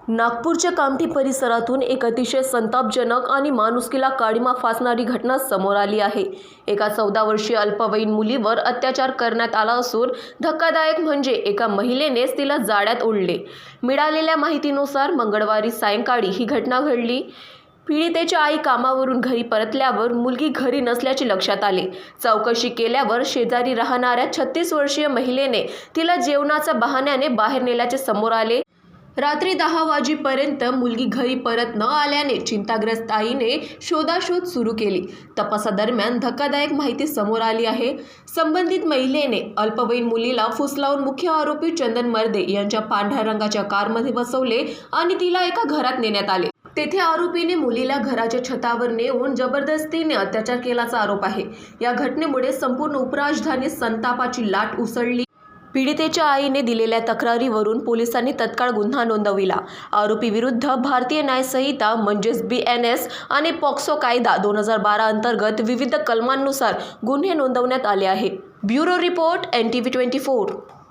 नागपूरच्या कामठी परिसरातून एक अतिशय संतापजनक आणि माणुसकीला काळिमा फासणारी घटना समोर आली आहे। एका 14 वर्षीय अल्पवयीन मुलीवर अत्याचार करण्यात आला असून धक्कादायक म्हणजे एका महिलेनेच तिला जाळ्यात ओढले। मिळालेल्या माहितीनुसार मंगळवारी सायंकाळी ही घटना घडली। पीडितेच्या आई कामावरून घरी परतल्यावर मुलगी घरी नसल्याचे लक्षात आले। चौकशी केल्यावर शेजारी राहणाऱ्या 36 वर्षीय महिलेने तिला जेवणाच्या बहाण्याने बाहेर नेल्याचे समोर आले। रात्री 10 वाजेपर्यंत मुलगी घरी परत न आल्याने चिंताग्रस्त आईने शोधाशोध सुरू केली। तपासादरम्यान धक्कादायक माहिती समोर आली आहे। संबंधित महिलेने अल्पवयीन मुलीला फुसलावून मुख्य आरोपी चंदन मर्दे यांच्या पांढऱ्या रंगाच्या कारमध्ये बसवले आणि तिला एका घरात नेण्यात आले। तेथे आरोपीने मुलीला घराच्या छतावर नेऊन जबरदस्तीने अत्याचार केल्याचा आरोप आहे। या घटनेमुळे संपूर्ण उपराजधानीत संतापाची लाट उसळली। पीडितेच्या आईने दिलेल्या तक्रारीवरून पोलिसांनी तत्काळ गुन्हा नोंदविला। आरोपी विरुद्ध भारतीय न्याय संहिता म्हणजेच BNS आणि पॉक्सो कायदा 2012 अंतर्गत विविध कलमांनुसार गुन्हे नोंदवण्यात आले आहे। Bureau report NTV 24।